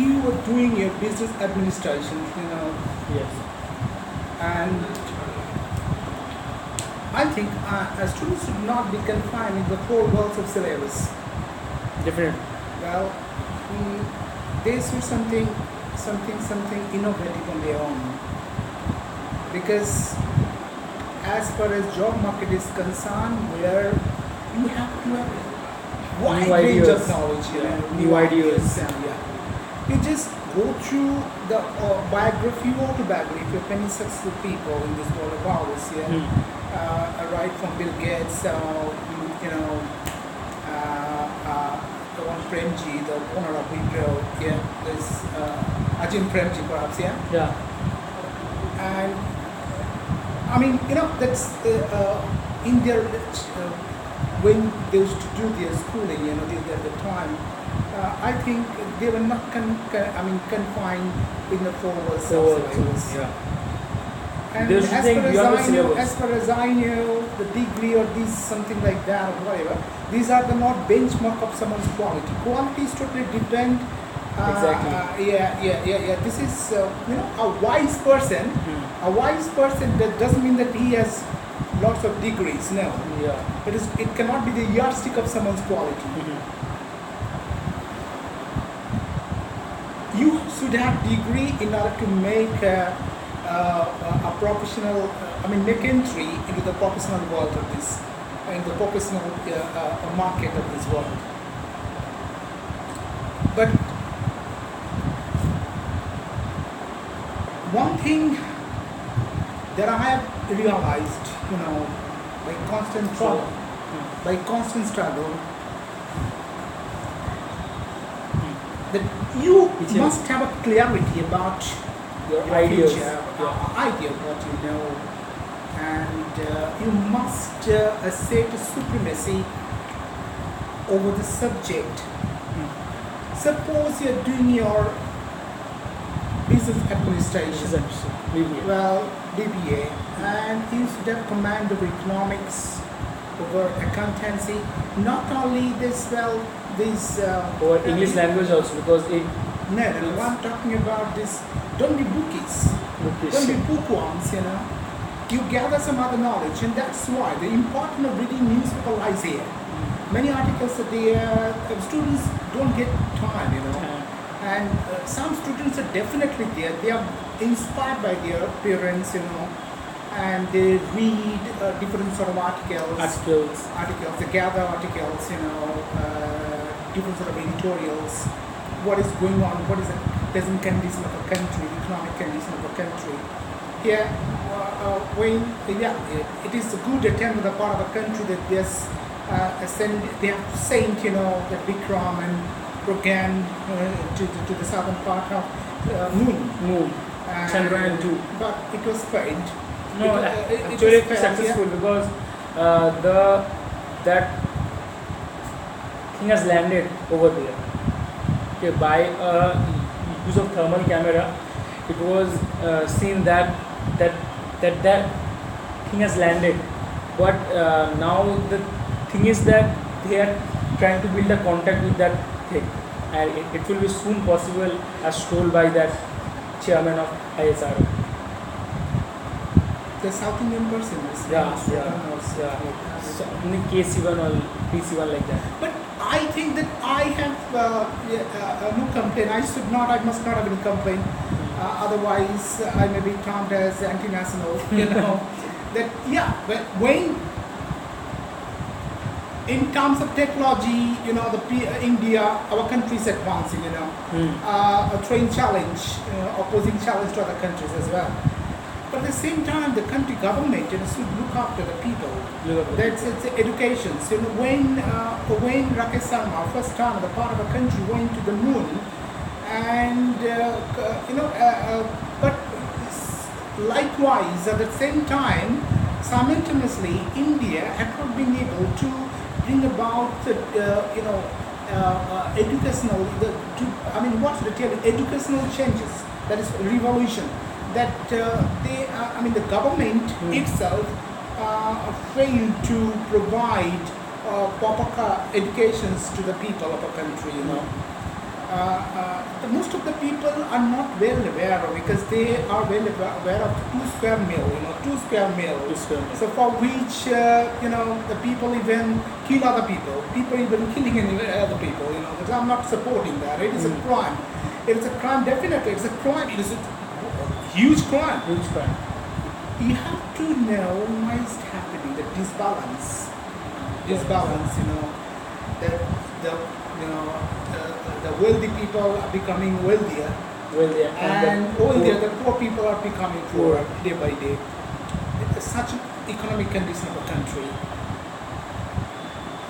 you were doing your business administration, Yes. and I think students should not be confined in the four walls of syllabus. Definitely. Well, they should something innovative on their own. Because as far as job market is concerned, where you have to have a wide New range ideas. of knowledge, New ideas. You just go through the biography, autobiography of many successful people in this world of ours, right from Bill Gates, the one Premji, the owner of Wipro, there's Ajim Premji perhaps, Yeah. and I mean, that's in their when they used to do their schooling, at the time, I think they were not confined in the four walls of syllabus. Yeah. And They should think beyond the syllabus. as far as I know, the degree or this something like that or whatever, these are the not benchmark of someone's quality. Quality is totally depend. Exactly. This is a wise person. A wise person, that doesn't mean that he has lots of degrees. No, Yeah. it cannot be the yardstick of someone's quality. You should have degree in order to make a professional, make entry into the professional world of this, in the professional market of this world. But one thing that I have realized, by constant struggle, that you must have a clarity about Your ideas. future, idea of what you know, and you must assert supremacy over the subject. Suppose you're doing your business administration, well, BBA, and you should have command over economics, over accountancy, not only this, Or English language also, because it no, I'm talking about this. Don't be bookies. Don't be bookworms, You gather some other knowledge, and that's why the importance of reading newspaper lies here. Many articles are there, students don't get time, And some students are definitely there. They are inspired by their parents, and they read different sort of articles. They gather articles, different sort of editorials. What is going on? What is the present condition of a country, economic condition of a country? Here, it is a good attempt on the part of a country that they have sent, the Vikram and Progan to the southern part of Moon. Chandrayaan 2. But it was failed. No, actually it was successful because that thing has landed over there. Okay, by use of thermal camera, it was seen that thing has landed. But now the thing is that they are trying to build a contact with that thing, and it will be soon possible, as told by that chairman of ISRO. The South Indian person is So KC1 or PC1 like that. But I think that I have no complaint. I must not have any complaint. Otherwise, I may be termed as anti-national. But when in terms of technology, India, our country is advancing. A train challenge, opposing challenge to other countries as well. But at the same time, the country government should look after the people. That's it's education. So when Rakesh Sharma first time the part of a country went to the moon, and but likewise at the same time, simultaneously, India had not been able to bring about educational, educational changes. That is revolution. That the government itself failed to provide proper educations to the people of a country, most of the people are not well aware of, because they are well aware of the 2 square meal, 2 square meal. 2 square meal. So for which, the people even kill other people even killing other people, because I'm not supporting that. It is a crime. It is a crime, definitely. It's a crime. It is a huge crime. Huge crime. You have to know why is happening, the disbalance, that the wealthy people are becoming wealthier, and the poor people are becoming poorer day by day. It's such an economic condition of a country.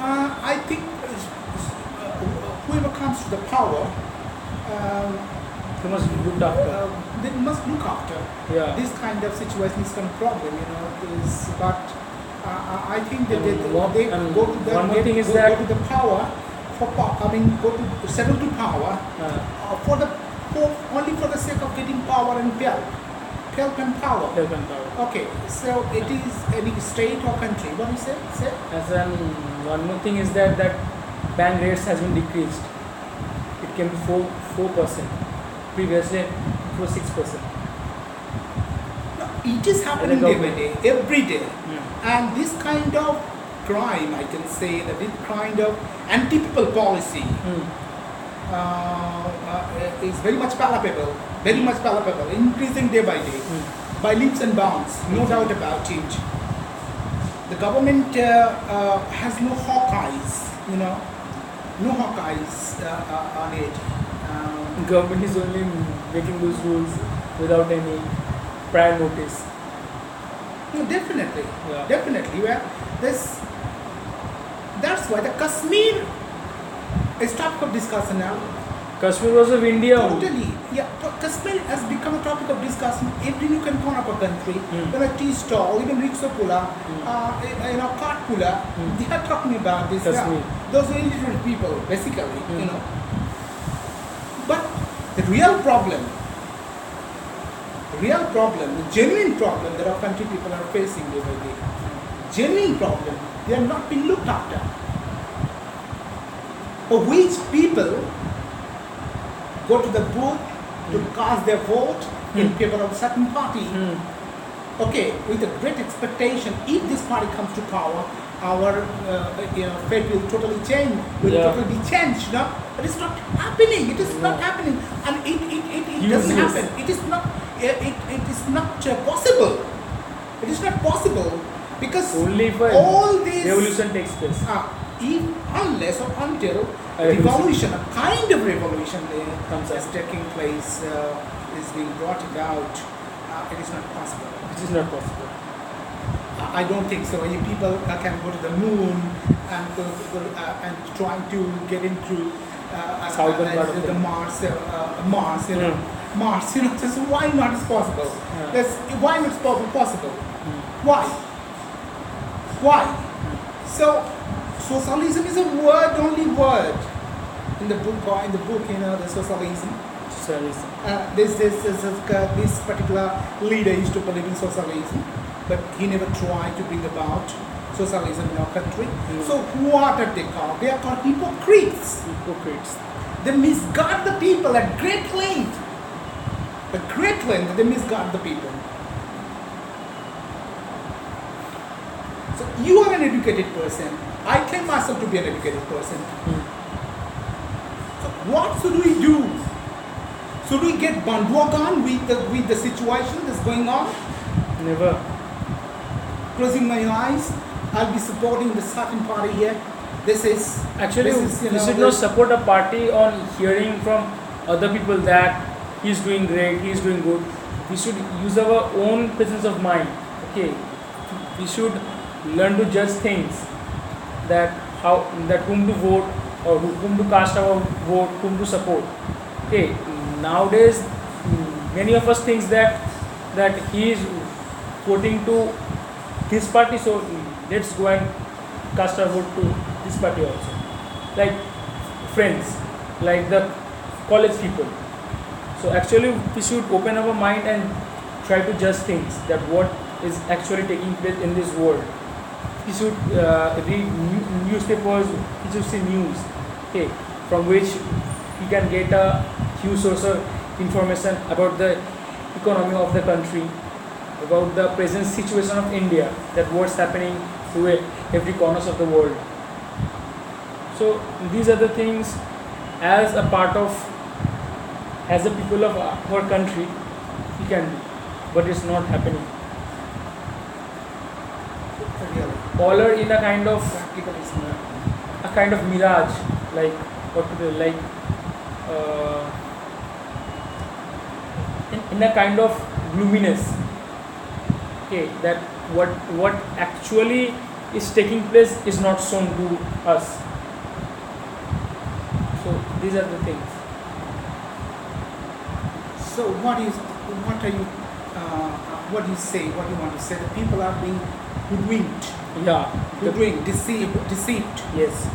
I think whoever comes to the power, They must be looked after. they must look after Yeah. this kind of situation, this kind of problem, but I think that they And go to the one more thing is go that- to the power go to settle to power only for the sake of getting power and help and power. Help and power. Okay, so it is any state or country. What do you say? As one more thing is that bank rates has been decreased. It came to 4%. Previously it was 6%. No, it is happening day by day, every day. And this kind of crime, I can say that this kind of anti-people policy is very much palpable, increasing day by day, by leaps and bounds, no doubt about it. The government has no hawk eyes, on it. Government is only making those rules without any prior notice. No, definitely. Yeah. Definitely. Well, that's why the Kashmir is topic of discussion now. Kashmir was of India. Totally. Yeah. Kashmir has become a topic of discussion every nook and corner of a country. When a tea stall, even rickshaw puller, cart puller, they are talking about this. Kashmir. Yeah. Those are illiterate people, basically. But the real problem, the genuine problem that our country people are facing day by day, genuine problem, they are not being looked after. For which people go to the booth to cast their vote in favor of a certain party. Okay, with a great expectation, if this party comes to power, our fate will totally change, totally be changed. But it's not happening. It is not happening, and it doesn't happen. It is not. It is not possible. It is not possible because Only if all this revolution takes place. Unless or until A revolution, a kind of revolution Comes is up. taking place, is being brought about, it is not possible. Which is not possible. I don't think so. You people can go to the moon and and trying to get into Southern part of the Mars, Mars. Just why not is possible? Yeah. Why not is possible? Why? Why? So socialism is a word, only word in the book, the socialism. Socialism. This particular leader used to believe in socialism, but he never tried to bring about socialism in our country. So what are they called? They are called hypocrites. Hypocrites. They misguide the people at great length. At great length, they misguide the people. So you are an educated person. I claim myself to be an educated person. So what should we do? Should we get bandwagon with the situation that's going on? Never. Closing my eyes, I'll be supporting the certain party here. This is Actually, this is, we should not support a party on hearing from other people that he's doing great, he's doing good. We should use our own presence of mind. Okay, we should learn to judge things, that whom to vote or whom to cast our vote, whom to support. Okay, nowadays many of us thinks that he is voting to this party, so let's go and cast our vote to this party also. Like friends, like the college people. So actually we should open our mind and try to judge things, that what is actually taking place in this world. We should read newspapers, we should see news, okay, from which you can get a huge source of information about the economy of the country, about the present situation of India, that what's happening to every corners of the world. So these are the things, as a part of, as a people of our country, we can do, but it's not happening. Really. All are in a kind of Practically it's not. mirage, like what to do, like in a kind of gloominess. Okay, that what actually is taking place is not shown to us. So these are the things. So what do you say? What do you want to say? The people are being hoodwinked, Yeah. deceived Yes.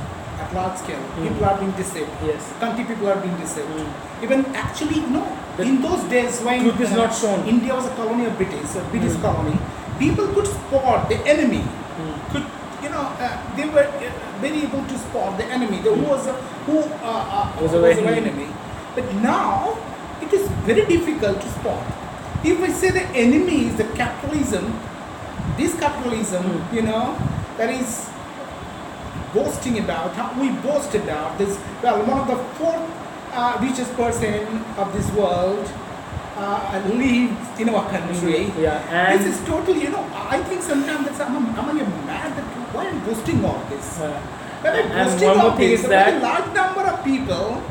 at large scale. Mm. People are being deceived. Yes. Country people are being deceived. Mm. Even actually, no. The In those days when truth is not shown. India was a colony of British, a British Mm. colony, people could spot the enemy. Mm. Could they were very able to spot the enemy, who was our our enemy. enemy. But now it is very difficult to spot. If we say the enemy is the capitalism, this capitalism, that is boasting about, how we boast about this. Well, one of the fourth richest person of this world lives in our country. Yeah, and This is totally, I think sometimes that's, am I mad that why I'm boasting all this? When I'm and boasting one more all thing this, is a that very large number of people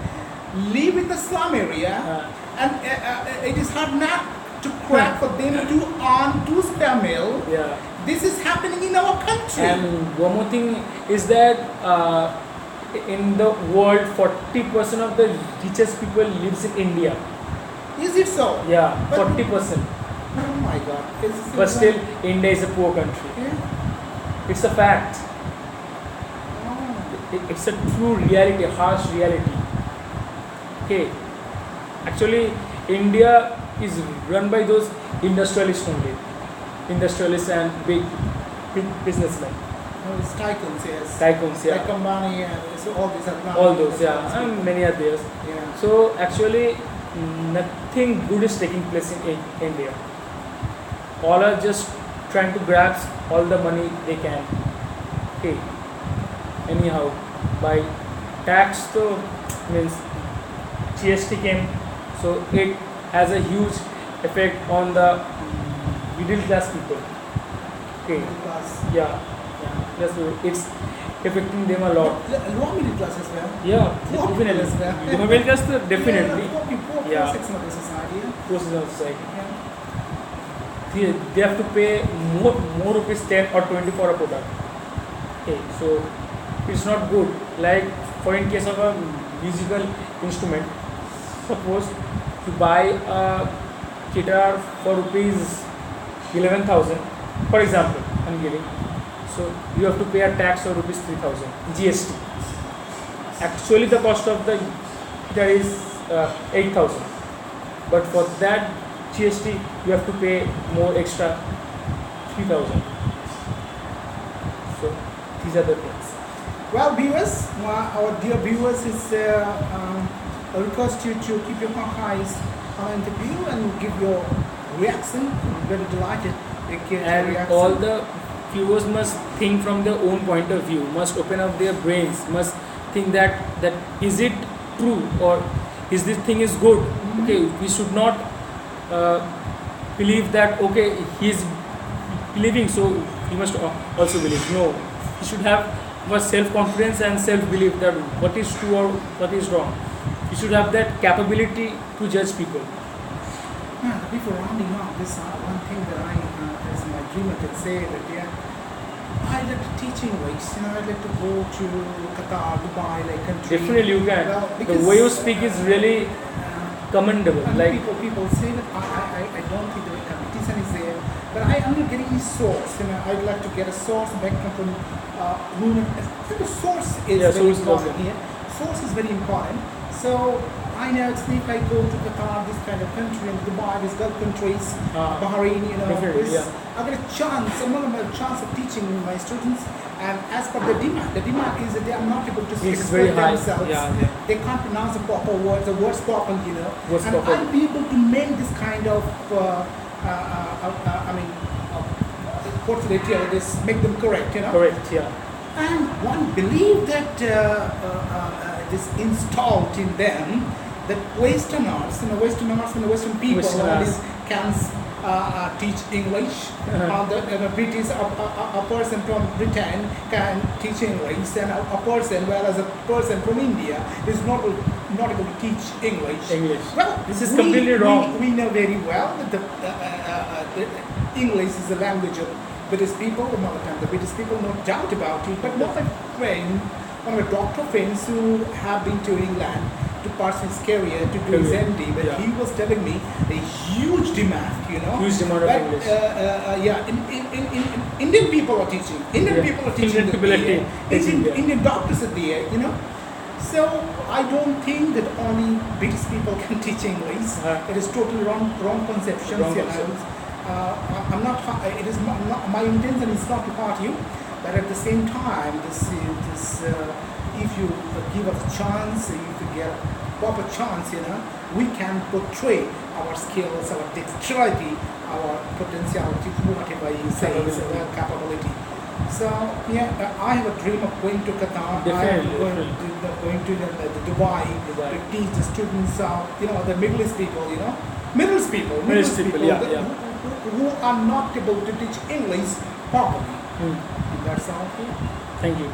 live in the slum area, and it is hard not to crack for them to earn 2 square meal. yeah. This is happening in our country. And one more thing is that in the world, 40% of the richest people lives in India. Is it so? Yeah, But- 40%. Oh my God. But still, India is a poor country. Yeah. It's a fact. Oh. It's a true reality, harsh reality. Okay. Actually, India is run by those industrialists only. Industrialists and big businessmen. Oh, it's tycoons, yes. Tycoons, yeah. Like Ambani and so all these are All those, yeah. And many are there. Yeah. So actually, nothing good is taking place in India. All are just trying to grasp all the money they can. Okay. Anyhow, by tax, so means GST came, so it has a huge effect on the middle class people. Okay. Middle class. Yeah. Yes, so it's affecting them a lot. Lower middle class as well. Yeah, Poor people definitely. as well. The middle class, definitely. Yeah, poor Yeah. section of the society. Process of society. Yeah. They have to pay more rupees 10 or 20 for a product. Okay, so it's not good. Like for in case of a musical instrument, suppose you buy a guitar for rupees 11,000, for example, I'm giving. So you have to pay a tax of rupees 3,000 GST. Actually, the cost of the guitar is 8,000, but for that GST you have to pay more extra 3,000. So these are the things. Well, viewers, our dear viewers, I request you to keep your eyes on the interview and give your reaction. I'm very delighted to get your And reaction. all the viewers must think from their own point of view, must open up their brains, must think that is it true or is this thing is good. Okay, we should not believe that okay he is believing so he must also believe. No, he should have self-confidence and self-belief that what is true or what is wrong. He should have that capability to judge people. Before rounding off this, one thing that as my dream, I could say that I like to teach English. I'd like to go to Qatar, Dubai, like country. Definitely you can. Well, The because, way you speak is really commendable. and Like people say that I don't think the competition is there, but I'm not getting any source. I'd like to get a source back from whom. The source is Yeah, very source important also. here. Source is very important. So I know if I go to Qatar, this kind of country, and Dubai, these Gulf countries, Bahrain, Definitely, I get a chance, I'm going to have a chance of teaching my students And as for the demand is that they are not able to It's very express high. themselves. Yeah. They can't pronounce the proper words, the words properly, you know. Words and properly. I'll be able to make this kind of, what do they tell this, make them correct, you know. Correct. Yeah. And one believe that this installed in them that Westerners and the Western people Westerners. always can teach English. The British, a person from Britain can teach English, and a person, whereas a person from India is not able to teach English. Well, This is completely wrong. We know very well that the English is the language of British people, the mother tongue, the British people, no doubt about it. But one of my doctor friends who have been to England to pursue his career, to do his MD, but he was telling me a huge demand, you know. Huge demand of English. Indian people are teaching. Indian people are teaching. Indian doctors are there, you know. So I don't think that only British people can teach English. It is totally wrong conceptions. I'm not. It is not, my intention is not to hurt you, but at the same time, if you give us a chance, if you get a proper chance, you know, we can portray our skills, our dexterity, our potentiality, whatever you say, our capability. So I have a dream of going to Qatar. Going to Dubai to teach the students, the Middle East people, you know, Middle East people, who are not able to teach English properly. That's all. Thank you.